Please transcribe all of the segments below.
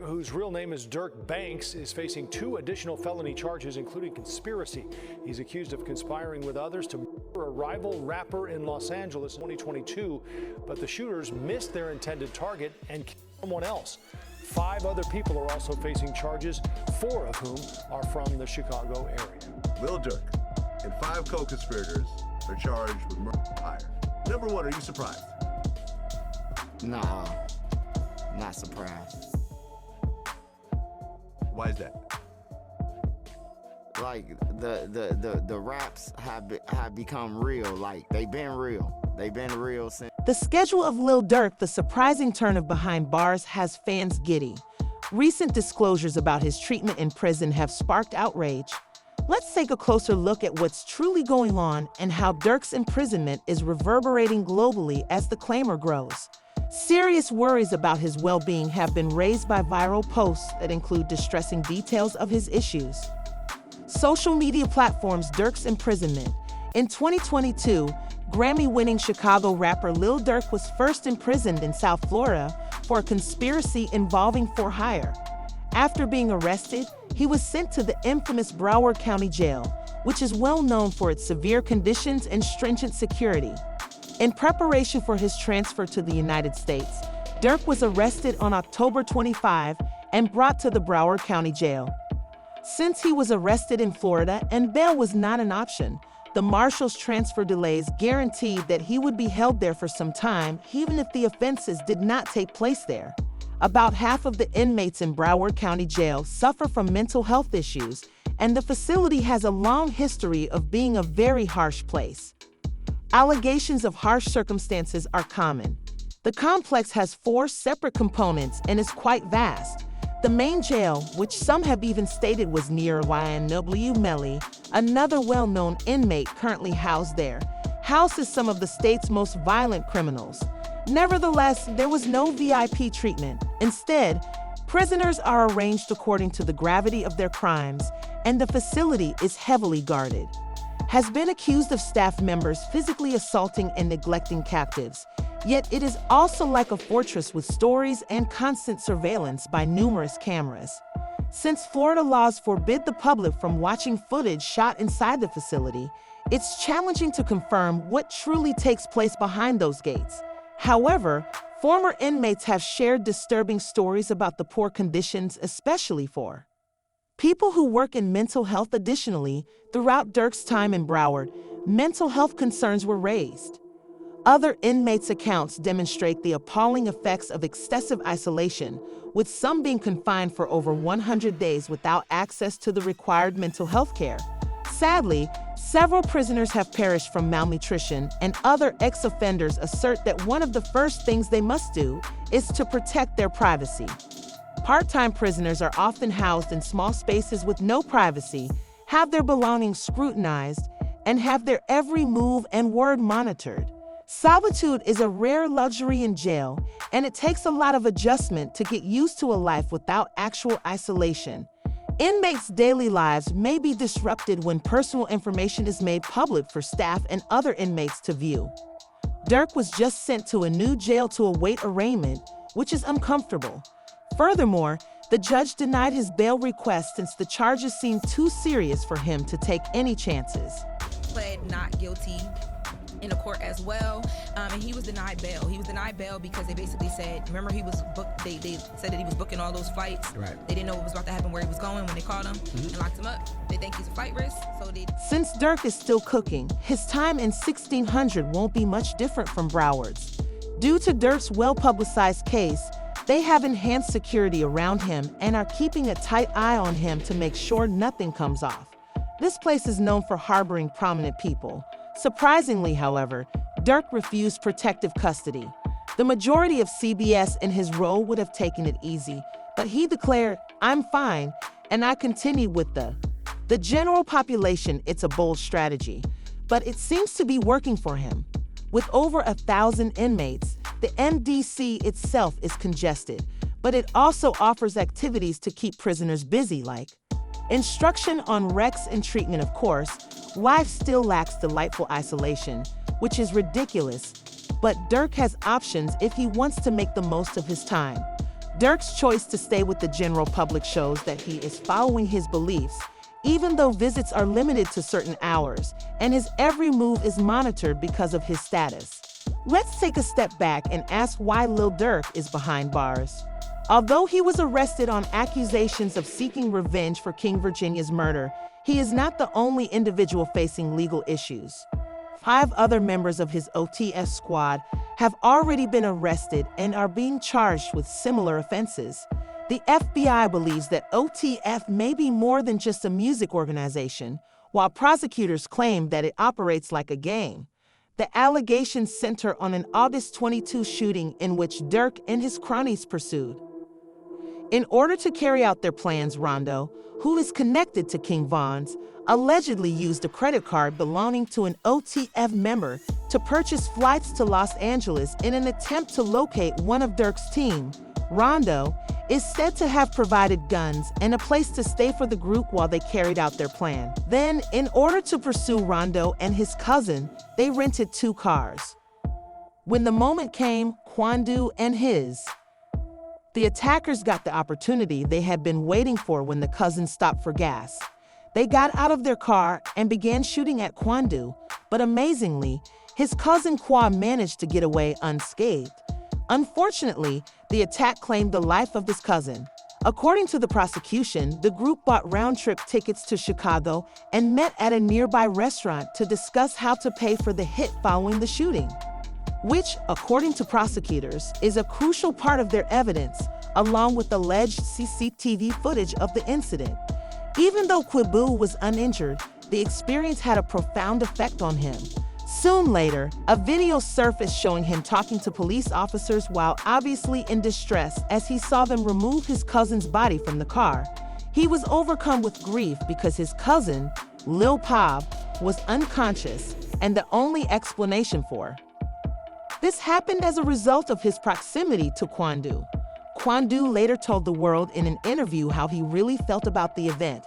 Whose real name is Dirk Banks, is facing 2 additional felony charges, including conspiracy. He's accused of conspiring with others to murder a rival rapper in Los Angeles in 2022, but the shooters missed their intended target and killed someone else. 5 other people are also facing charges, 4 of whom are from the Chicago area. Lil Durk and 5 co-conspirators are charged with murder for hire. Number 1, are you surprised? Nah, not surprised. Why is that? Like the raps have become real. Like they've been real. They've been real since. The schedule of Lil Durk, the surprising turn of behind bars, has fans giddy. Recent disclosures about his treatment in prison have sparked outrage. Let's take a closer look at what's truly going on and how Durk's imprisonment is reverberating globally as the clamor grows. Serious worries about his well-being have been raised by viral posts that include distressing details of his issues. Social media platforms. Durk's imprisonment. In 2022, Grammy-winning Chicago rapper Lil Durk was first imprisoned in South Florida for a conspiracy involving for hire. After being arrested, he was sent to the infamous Broward County Jail, which is well known for its severe conditions and stringent security. In preparation for his transfer to the United States, Durk was arrested on October 25 and brought to the Broward County Jail. Since he was arrested in Florida and bail was not an option, the marshal's transfer delays guaranteed that he would be held there for some time, even if the offenses did not take place there. About half of the inmates in Broward County Jail suffer from mental health issues, and the facility has a long history of being a very harsh place. Allegations of harsh circumstances are common. The complex has 4 separate components and is quite vast. The main jail, which some have even stated was near YNW Melly, another well-known inmate currently housed there, houses some of the state's most violent criminals. Nevertheless, there was no VIP treatment. Instead, prisoners are arranged according to the gravity of their crimes, and the facility is heavily guarded. Has been accused of staff members physically assaulting and neglecting captives, yet it is also like a fortress with stories and constant surveillance by numerous cameras. Since Florida laws forbid the public from watching footage shot inside the facility, it's challenging to confirm what truly takes place behind those gates. However, former inmates have shared disturbing stories about the poor conditions, especially for people who work in mental health. Additionally, throughout Durk's time in Broward, mental health concerns were raised. Other inmates' accounts demonstrate the appalling effects of excessive isolation, with some being confined for over 100 days without access to the required mental health care. Sadly, several prisoners have perished from malnutrition, and other ex-offenders assert that one of the first things they must do is to protect their privacy. Part-time prisoners are often housed in small spaces with no privacy, have their belongings scrutinized, and have their every move and word monitored. Solitude is a rare luxury in jail, and it takes a lot of adjustment to get used to a life without actual isolation. Inmates' daily lives may be disrupted when personal information is made public for staff and other inmates to view. Durk was just sent to a new jail to await arraignment, which is uncomfortable. Furthermore, the judge denied his bail request since the charges seemed too serious for him to take any chances. Pled not guilty in a court as well, and he was denied bail. He was denied bail because they basically said, remember he was booked, they said that he was booking all those flights. Right. They didn't know what was about to happen, where he was going when they called him and locked him up. They think he's a flight risk, so they... Since Durk is still cooking, his time in 1600 won't be much different from Broward's. Due to Durk's well-publicized case, they have enhanced security around him and are keeping a tight eye on him to make sure nothing comes off. This place is known for harboring prominent people. Surprisingly, however, Durk refused protective custody. The majority of CBS in his role would have taken it easy, but he declared, "I'm fine," and I continued with the general population. It's a bold strategy, but it seems to be working for him. With over 1,000 inmates, the MDC itself is congested, but it also offers activities to keep prisoners busy, like instruction on recs and treatment. Of course, life still lacks delightful isolation, which is ridiculous, but Durk has options if he wants to make the most of his time. Dirk's choice to stay with the general public shows that he is following his beliefs, even though visits are limited to certain hours, and his every move is monitored because of his status. Let's take a step back and ask why Lil Durk is behind bars. Although he was arrested on accusations of seeking revenge for King Virginia's murder, he is not the only individual facing legal issues. 5 other members of his OTF squad have already been arrested and are being charged with similar offenses. The FBI believes that OTF may be more than just a music organization, while prosecutors claim that it operates like a gang. The allegations center on an August 22 shooting in which Dirk and his cronies pursued. In order to carry out their plans, Rondo, who is connected to King Von's, allegedly used a credit card belonging to an OTF member to purchase flights to Los Angeles in an attempt to locate one of Dirk's team. Rondo is said to have provided guns and a place to stay for the group while they carried out their plan. Then, in order to pursue Rondo and his cousin, they rented 2 cars. When the moment came, Quando and the attackers got the opportunity they had been waiting for when the cousins stopped for gas. They got out of their car and began shooting at Quando, but amazingly, his cousin Qua managed to get away unscathed. Unfortunately, the attack claimed the life of his cousin. According to the prosecution, the group bought round-trip tickets to Chicago and met at a nearby restaurant to discuss how to pay for the hit following the shooting, which, according to prosecutors, is a crucial part of their evidence, along with alleged CCTV footage of the incident. Even though Quiboo was uninjured, the experience had a profound effect on him. Soon later, a video surfaced showing him talking to police officers while obviously in distress as he saw them remove his cousin's body from the car. He was overcome with grief because his cousin, Lil Pav, was unconscious and the only explanation for this happened as a result of his proximity to Quando. Quando later told the world in an interview how he really felt about the event,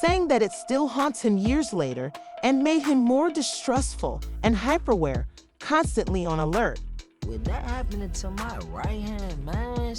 saying that it still haunts him years later and made him more distrustful and hyper-aware, constantly on alert. With that happening to my right hand, man,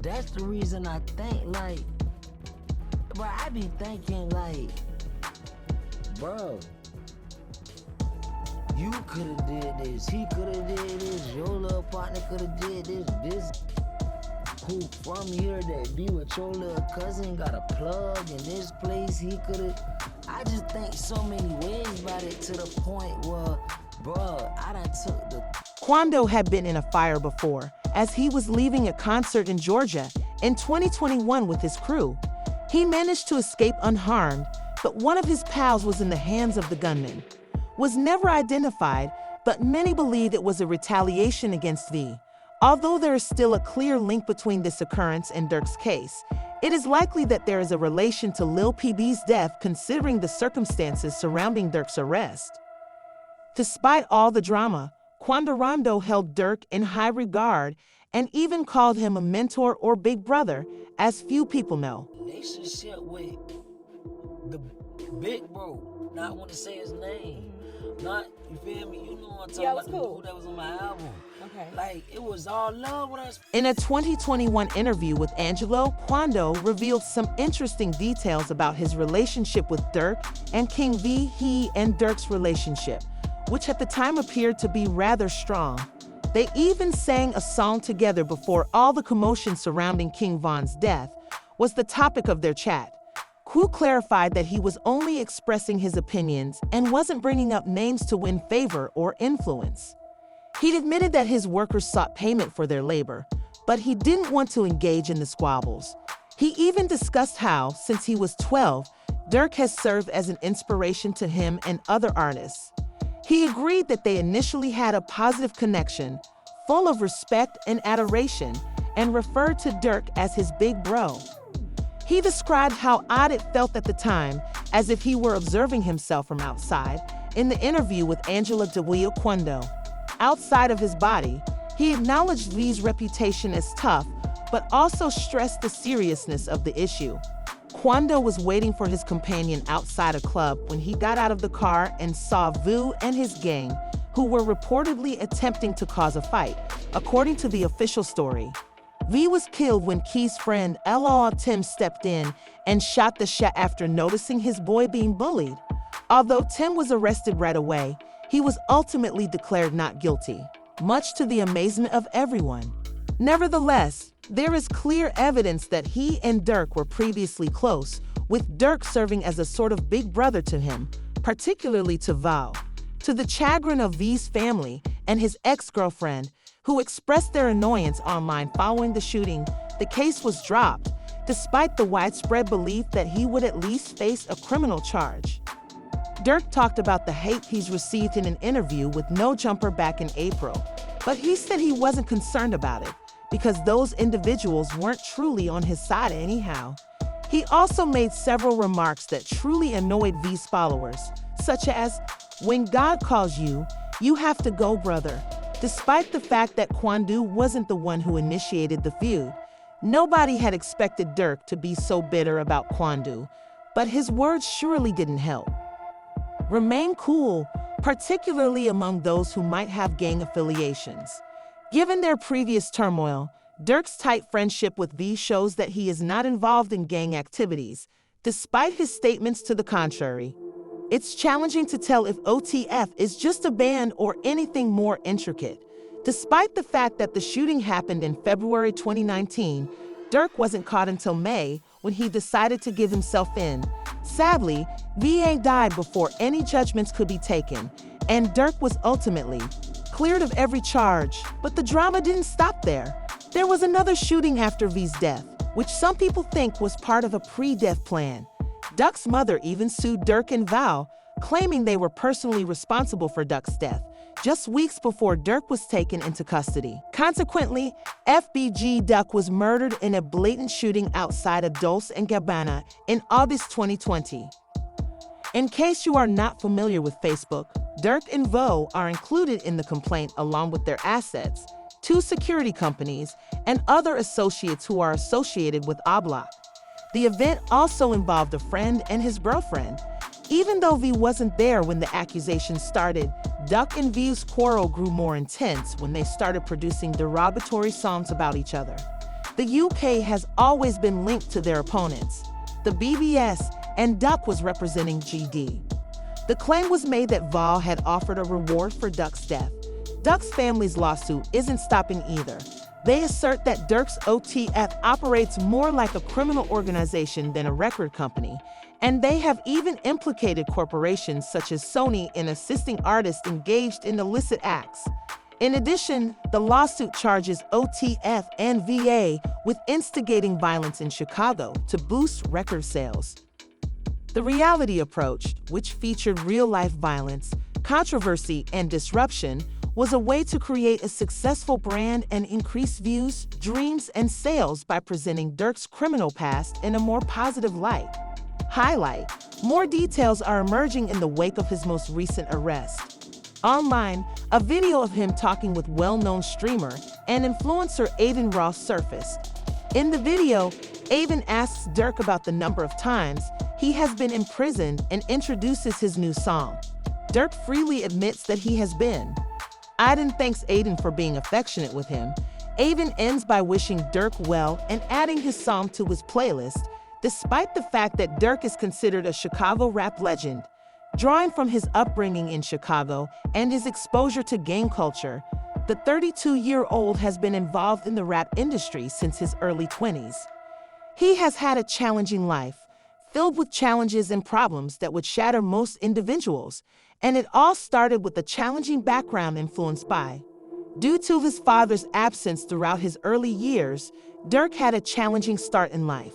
that's the reason I think, like, bro, I be thinking, like, bro, you could've did this, he could've did this, your little partner could've did this who from here that be with your little cousin got a plug in this place, he could've, I just think so many ways about it to the point where, bro, I done took the... Quando had been in a fire before, as he was leaving a concert in Georgia in 2021 with his crew. He managed to escape unharmed, but one of his pals was in the hands of the gunman. Was never identified, but many believe it was a retaliation against V. Although there is still a clear link between this occurrence and Dirk's case, it is likely that there is a relation to Lil PB's death considering the circumstances surrounding Dirk's arrest. Despite all the drama, Quando Rondo held Dirk in high regard and even called him a mentor or big brother, as few people know. Relationship with the big bro, not want to say his name. Not, you feel me? You know what I'm talking about, the dude that was on my album. Okay. Like, it was all love with us. In a 2021 interview with Angelo, Quando revealed some interesting details about his relationship with Dirk and King V. He and Dirk's relationship, which at the time appeared to be rather strong. They even sang a song together before all the commotion surrounding King Von's death was the topic of their chat. Q clarified that he was only expressing his opinions and wasn't bringing up names to win favor or influence. He admitted that his workers sought payment for their labor, but he didn't want to engage in the squabbles. He even discussed how, since he was 12, Dirk has served as an inspiration to him and other artists. He agreed that they initially had a positive connection, full of respect and adoration, and referred to Dirk as his big bro. He described how odd it felt at the time, as if he were observing himself from outside, in the interview with Angela DeWillo Quando. Outside of his body, he acknowledged V's reputation as tough, but also stressed the seriousness of the issue. Quando was waiting for his companion outside a club when he got out of the car and saw Vu and his gang, who were reportedly attempting to cause a fight, according to the official story. V was killed when Key's friend Lil Tim stepped in and shot the shot after noticing his boy being bullied. Although Tim was arrested right away, he was ultimately declared not guilty, much to the amazement of everyone. Nevertheless, there is clear evidence that he and Dirk were previously close, with Dirk serving as a sort of big brother to him, particularly to Val. To the chagrin of V's family and his ex-girlfriend, who expressed their annoyance online following the shooting, the case was dropped, despite the widespread belief that he would at least face a criminal charge. Dirk talked about the hate he's received in an interview with No Jumper back in April, but he said he wasn't concerned about it because those individuals weren't truly on his side anyhow. He also made several remarks that truly annoyed V's followers, such as, "When God calls you, you have to go, brother." Despite the fact that Quando wasn't the one who initiated the feud, nobody had expected Dirk to be so bitter about Quando, but his words surely didn't help. Remain cool, particularly among those who might have gang affiliations. Given their previous turmoil, Dirk's tight friendship with V shows that he is not involved in gang activities, despite his statements to the contrary. It's challenging to tell if OTF is just a band or anything more intricate. Despite the fact that the shooting happened in February 2019, Dirk wasn't caught until May when he decided to give himself in. Sadly, VA died before any judgments could be taken, and Dirk was ultimately cleared of every charge. But the drama didn't stop there. There was another shooting after V's death, which some people think was part of a pre-death plan. Duck's mother even sued Dirk and Val, claiming they were personally responsible for Duck's death, just weeks before Dirk was taken into custody. Consequently, FBG Duck was murdered in a blatant shooting outside of Dolce & Gabbana in August 2020. In case you are not familiar with Facebook, Dirk and Vo are included in the complaint along with their assets, 2 security companies, and other associates who are associated with Oblak. The event also involved a friend and his girlfriend. Even though V wasn't there when the accusations started, Duck and V's quarrel grew more intense when they started producing derogatory songs about each other. The UK has always been linked to their opponents. The BBS and Duck was representing GD. The claim was made that Val had offered a reward for Duck's death. Duck's family's lawsuit isn't stopping either. They assert that Dirk's OTF operates more like a criminal organization than a record company, and they have even implicated corporations such as Sony in assisting artists engaged in illicit acts. In addition, the lawsuit charges OTF and VA with instigating violence in Chicago to boost record sales. The reality approach, which featured real-life violence, controversy, and disruption, was a way to create a successful brand and increase views, dreams, and sales by presenting Dirk's criminal past in a more positive light. Highlight: more details are emerging in the wake of his most recent arrest. Online, a video of him talking with well-known streamer and influencer Aiden Ross surfaced. In the video, Aiden asks Dirk about the number of times he has been imprisoned and introduces his new song. Dirk freely admits that he has been. Aiden thanks Aiden for being affectionate with him. Aiden ends by wishing Dirk well and adding his song to his playlist, despite the fact that Dirk is considered a Chicago rap legend. Drawing from his upbringing in Chicago and his exposure to gang culture, the 32-year-old has been involved in the rap industry since his early 20s. He has had a challenging life, filled with challenges and problems that would shatter most individuals, and it all started with a challenging background influenced by. Due to his father's absence throughout his early years, Dirk had a challenging start in life.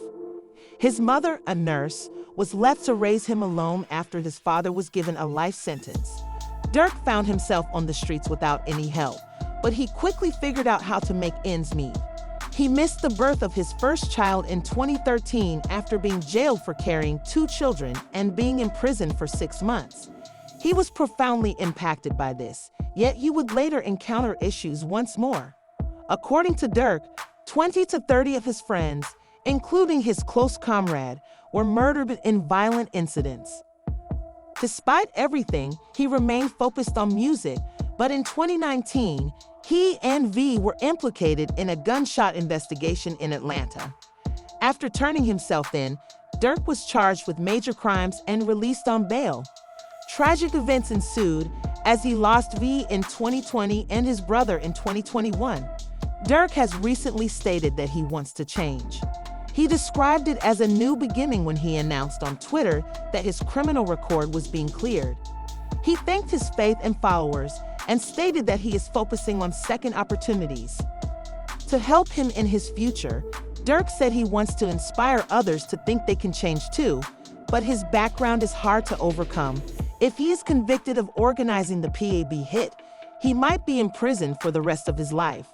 His mother, a nurse, was left to raise him alone after his father was given a life sentence. Dirk found himself on the streets without any help, but he quickly figured out how to make ends meet. He missed the birth of his first child in 2013 after being jailed for carrying 2 children and being imprisoned for 6 months. He was profoundly impacted by this, yet he would later encounter issues once more. According to Dirk, 20 to 30 of his friends, including his close comrade, were murdered in violent incidents. Despite everything, he remained focused on music, But in 2019, he and V were implicated in a gunshot investigation in Atlanta. After turning himself in, Dirk was charged with major crimes and released on bail. Tragic events ensued as he lost V in 2020 and his brother in 2021. Dirk has recently stated that he wants to change. He described it as a new beginning when he announced on Twitter that his criminal record was being cleared. He thanked his faith and followers and stated that he is focusing on second opportunities. To help him in his future, Dirk said he wants to inspire others to think they can change too, but his background is hard to overcome. If he is convicted of organizing the PAB hit, he might be in prison for the rest of his life.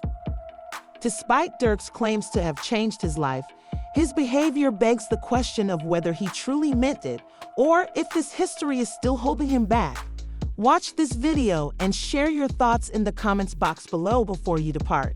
Despite Dirk's claims to have changed his life, his behavior begs the question of whether he truly meant it or if this history is still holding him back. Watch this video and share your thoughts in the comments box below before you depart.